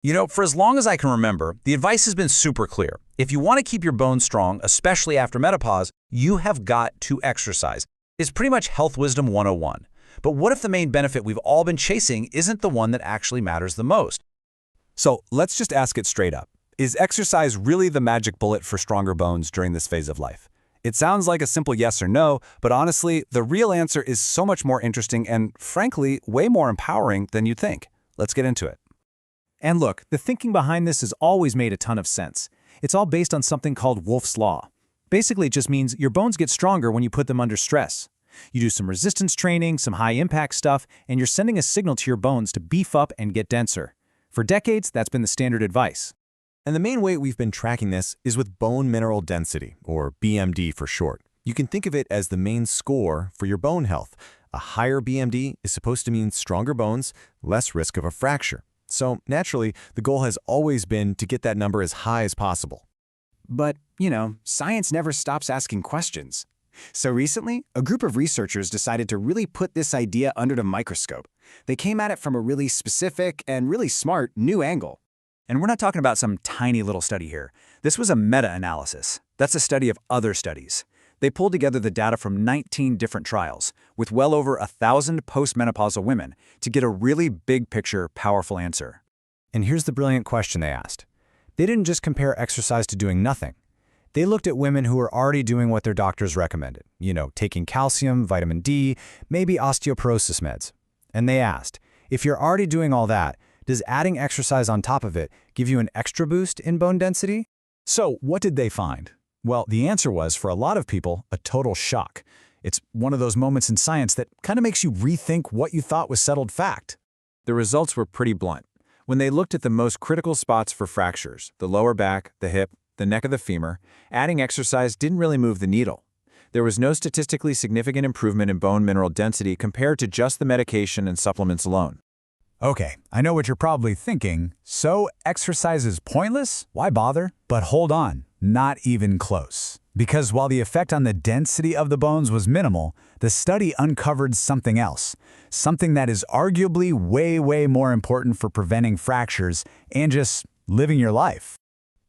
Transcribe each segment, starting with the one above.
For as long as I can remember, the advice has been super clear. If you want to keep your bones strong, especially after menopause, you have got to exercise. It's pretty much health wisdom 101. But what if the main benefit we've all been chasing isn't the one that actually matters the most? So let's just ask it straight up. Is exercise really the magic bullet for stronger bones during this phase of life? It sounds like a simple yes or no, but honestly, the real answer is so much more interesting and, frankly, way more empowering than you'd think. Let's get into it. And look, the thinking behind this has always made a ton of sense. It's all based on something called Wolff's Law. Basically, it just means your bones get stronger when you put them under stress. You do some resistance training, some high-impact stuff, and you're sending a signal to your bones to beef up and get denser. For decades, that's been the standard advice. And the main way we've been tracking this is with bone mineral density, or BMD for short. You can think of it as the main score for your bone health. A higher BMD is supposed to mean stronger bones, less risk of a fracture. So naturally, the goal has always been to get that number as high as possible. But, science never stops asking questions. So recently, a group of researchers decided to really put this idea under the microscope. They came at it from a really specific and really smart new angle. And we're not talking about some tiny little study here. This was a meta-analysis. That's a study of other studies. They pulled together the data from 19 different trials, with well over 1,000 postmenopausal women, to get a really big-picture, powerful answer. And here's the brilliant question they asked. They didn't just compare exercise to doing nothing. They looked at women who were already doing what their doctors recommended, taking calcium, vitamin D, maybe osteoporosis meds. And they asked, if you're already doing all that, does adding exercise on top of it give you an extra boost in bone density? So what did they find? Well, the answer was, for a lot of people, a total shock. It's one of those moments in science that kind of makes you rethink what you thought was settled fact. The results were pretty blunt. When they looked at the most critical spots for fractures, the lower back, the hip, the neck of the femur, adding exercise didn't really move the needle. There was no statistically significant improvement in bone mineral density compared to just the medication and supplements alone. Okay, I know what you're probably thinking. So exercise is pointless? Why bother? But hold on, not even close. Because while the effect on the density of the bones was minimal, the study uncovered something else. Something that is arguably way more important for preventing fractures and just living your life.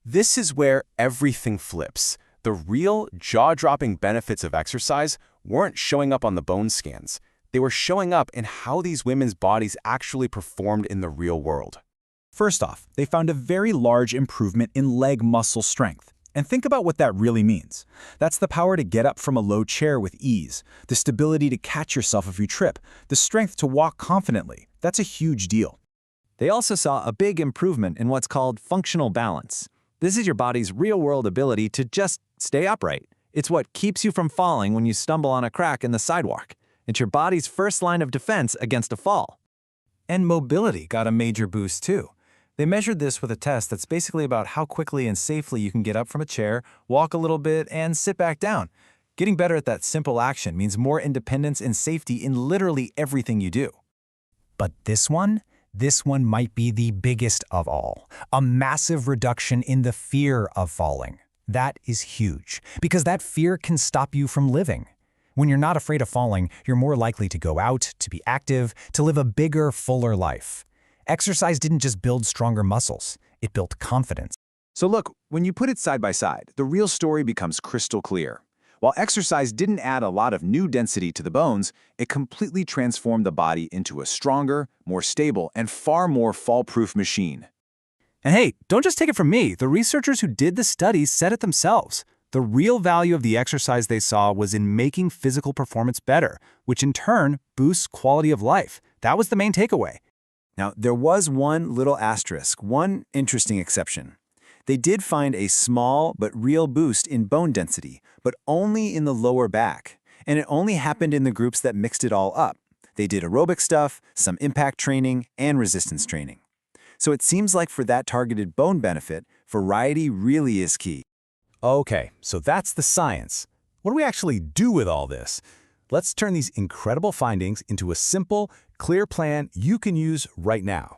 This is where everything flips. The real, jaw-dropping benefits of exercise weren't showing up on the bone scans. They were showing up in how these women's bodies actually performed in the real world. First off, they found a very large improvement in leg muscle strength. And think about what that really means. That's the power to get up from a low chair with ease, the stability to catch yourself if you trip, the strength to walk confidently. That's a huge deal. They also saw a big improvement in what's called functional balance. This is your body's real-world ability to just stay upright. It's what keeps you from falling when you stumble on a crack in the sidewalk. It's your body's first line of defense against a fall. And mobility got a major boost too. They measured this with a test that's basically about how quickly and safely you can get up from a chair, walk a little bit, and sit back down. Getting better at that simple action means more independence and safety in literally everything you do. But this one might be the biggest of all. A massive reduction in the fear of falling. That is huge, because that fear can stop you from living. When you're not afraid of falling, you're more likely to go out, to be active, to live a bigger, fuller life. Exercise didn't just build stronger muscles, it built confidence. So look, when you put it side by side, the real story becomes crystal clear. While exercise didn't add a lot of new density to the bones, it completely transformed the body into a stronger, more stable, and far more fall-proof machine. And hey, don't just take it from me. The researchers who did the studies said it themselves. The real value of the exercise they saw was in making physical performance better, which in turn boosts quality of life. That was the main takeaway. Now, there was one little asterisk, one interesting exception. They did find a small but real boost in bone density, but only in the lower back. And it only happened in the groups that mixed it all up. They did aerobic stuff, some impact training, and resistance training. So it seems like for that targeted bone benefit, variety really is key. Okay, so that's the science. What do we actually do with all this? Let's turn these incredible findings into a simple, clear plan you can use right now.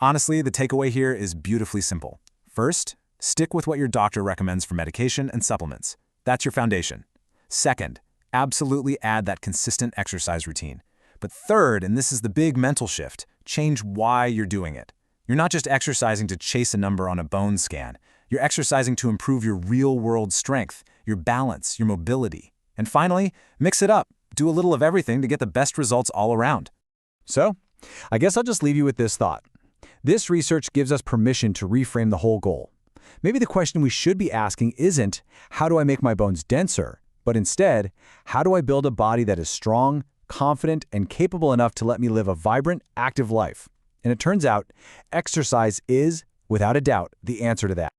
Honestly, the takeaway here is beautifully simple. First, stick with what your doctor recommends for medication and supplements. That's your foundation. Second, absolutely add that consistent exercise routine. But third, and this is the big mental shift, change why you're doing it. You're not just exercising to chase a number on a bone scan. You're exercising to improve your real-world strength, your balance, your mobility. And finally, mix it up. Do a little of everything to get the best results all around. So, I guess I'll just leave you with this thought. This research gives us permission to reframe the whole goal. Maybe the question we should be asking isn't, how do I make my bones denser? But instead, how do I build a body that is strong, confident, and capable enough to let me live a vibrant, active life? And it turns out, exercise is, without a doubt, the answer to that.